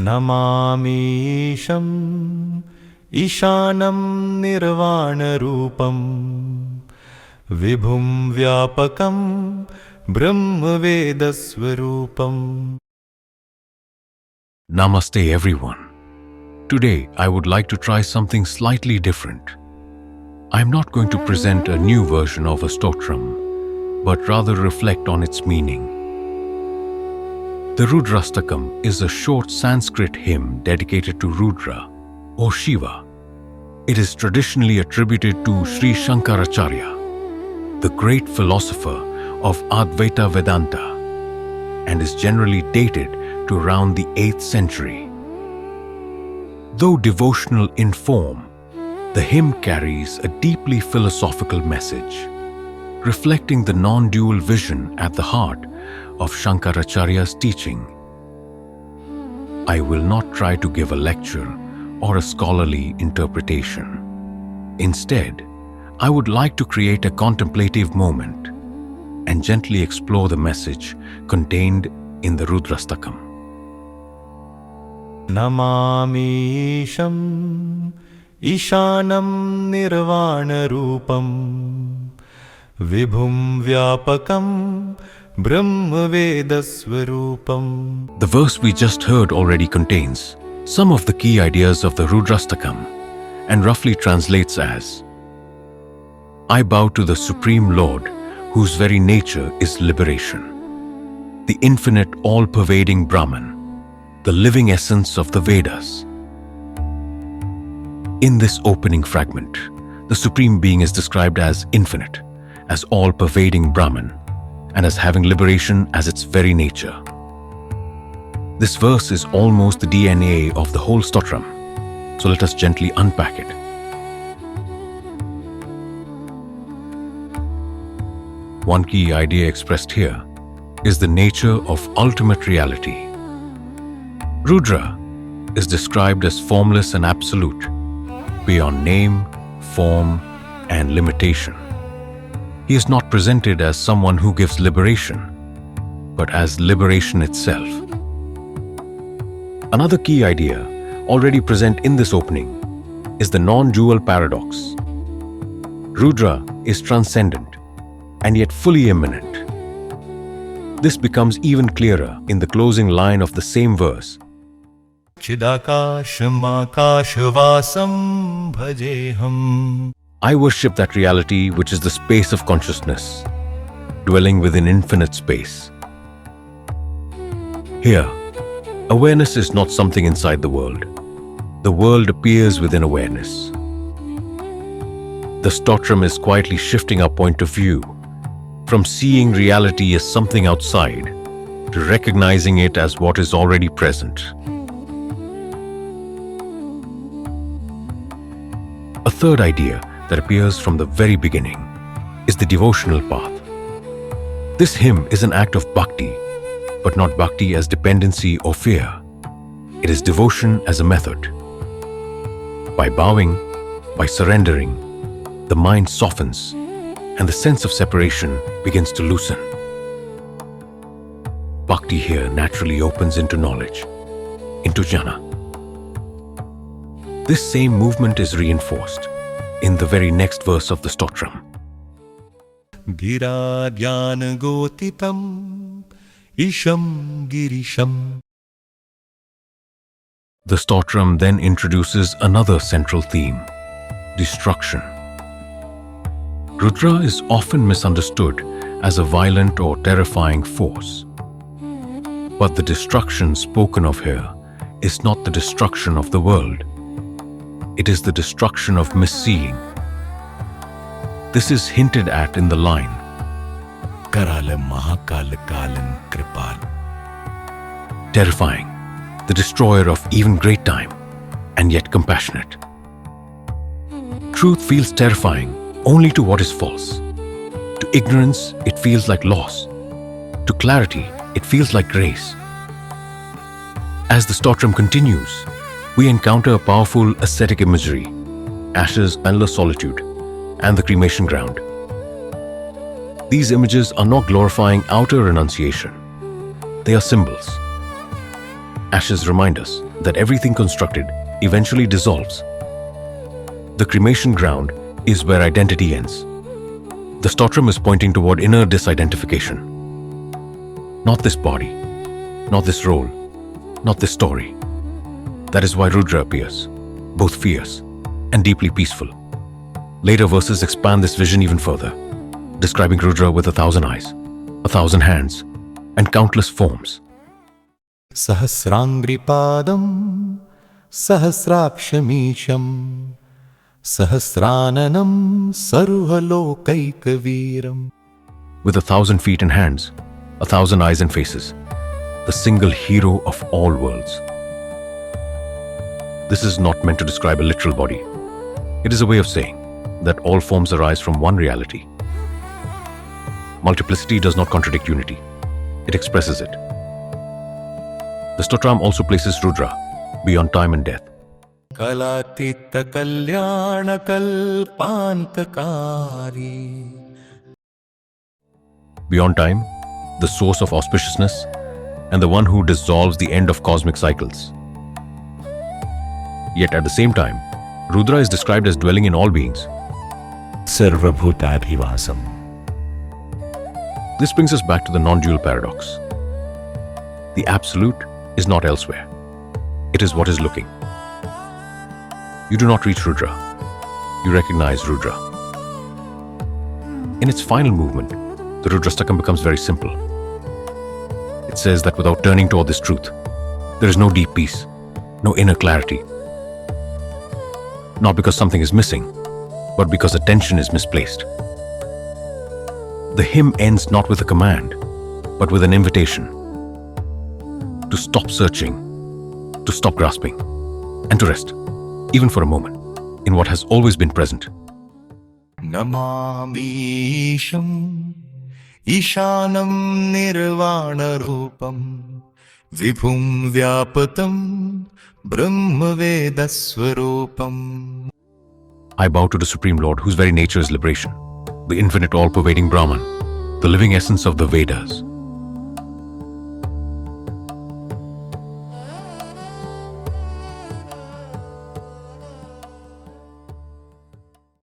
नमामीशं ईशानं निर्वाणरूपं विभुं व्यापकं ब्रह्मवेदस्वरूपम्. Namaste everyone. Today I would like to try something slightly different. I am not going to present a new version of a stotram, but rather reflect on its meaning. The Rudrashtakam is a short Sanskrit hymn dedicated to Rudra or Shiva. It is traditionally attributed to Sri Shankaracharya, the great philosopher of Advaita Vedānta, and is generally dated to around the 8th century. Though devotional in form, the hymn carries a deeply philosophical message, reflecting the non-dual vision at the heart of Shankaracharya's teaching. I will not try to give a lecture or a scholarly interpretation. Instead, I would like to create a contemplative moment and gently explore the message contained in the Rudrashtakam. नमामीशं ईशानं निर्वाणरूपं विभुं व्यापकं ब्रह्मवेदस्वरूपम्. The verse we just heard already contains some of the key ideas of the Rudrashtakam and roughly translates as: I bow to the Supreme Lord, whose very nature is liberation, the infinite all-pervading Brahman, the living essence of the Vedas. In this opening fragment, the Supreme Being is described as infinite, as all-pervading Brahman, and as having liberation as its very nature. This verse is almost the DNA of the whole stotram, so let us gently unpack it. One key idea expressed here is the nature of ultimate reality. Rudra is described as formless and absolute, beyond name, form, and limitation. He is not presented as someone who gives liberation, but as liberation itself. Another key idea already present in this opening is the non-dual paradox. Rudra is transcendent and yet fully immanent. This becomes even clearer in the closing line of the same verse. चिदाकाशमाकाशवासं भजेऽहम्. I worship that reality which is the space of consciousness, dwelling within infinite space. Here, awareness is not something inside the world. The world appears within awareness. The stotram is quietly shifting our point of view from seeing reality as something outside to recognizing it as what is already present. A third idea that appears from the very beginning is the devotional path. This hymn is an act of bhakti, but not bhakti as dependency or fear. It is devotion as a method. By bowing, by surrendering, the mind softens and the sense of separation begins to loosen. Bhakti here naturally opens into knowledge, into jnana. This same movement is reinforced in the very next verse of the stotram. गिराद्यानगोतितं ईशं गिरिशम्. The stotram then introduces another central theme: destruction. Rudra is often misunderstood as a violent or terrifying force. But the destruction spoken of here is not the destruction of the world. It is the destruction of misseeing. This is hinted at in the line, Karala Mahakal Kalan Kripal. Terrifying, the destroyer of even great time, and yet compassionate. Truth feels terrifying only to what is false. To ignorance, it feels like loss. To clarity, it feels like grace. As the stotram continues, we encounter a powerful ascetic imagery: ashes, endless solitude, and the cremation ground. These images are not glorifying outer renunciation. They are symbols. Ashes remind us that everything constructed eventually dissolves. The cremation ground is where identity ends. The stotram is pointing toward inner disidentification. Not this body, not this role, not this story. That is why Rudra appears, both fierce and deeply peaceful. Later verses expand this vision even further, describing Rudra with 1,000 eyes, 1,000 hands, and countless forms. Sahasrangripadam Sahasrakshamishamam Sahasrananam Sarvalokaikaviram. With 1,000 feet and hands, 1,000 eyes and faces, the single hero of all worlds. This is not meant to describe a literal body. It is a way of saying that all forms arise from one reality. Multiplicity does not contradict unity. It expresses it. The stotram also places Rudra beyond time and death. Kalatita Kalyana Kalpantakari. Beyond time, the source of auspiciousness and the one who dissolves the end of cosmic cycles. Yet at the same time, Rudra is described as dwelling in all beings. Sarvabhutabhivasam. This brings us back to the non-dual paradox. The absolute is not elsewhere. It is what is looking. You do not reach Rudra. You recognize Rudra. In its final movement, the Rudrashtakam becomes very simple. It says that without turning toward this truth, there is no deep peace, no inner clarity. Not because something is missing, but because attention is misplaced. The hymn ends not with a command, but with an invitation to stop searching, to stop grasping, and to rest, even for a moment, in what has always been present. Namamisham Ishanam Nirvana Rupam Vibhum Vyapatam Brahma Vedaswarupam. I bow to the Supreme Lord, whose very nature is liberation, the infinite all-pervading Brahman, the living essence of the Vedas.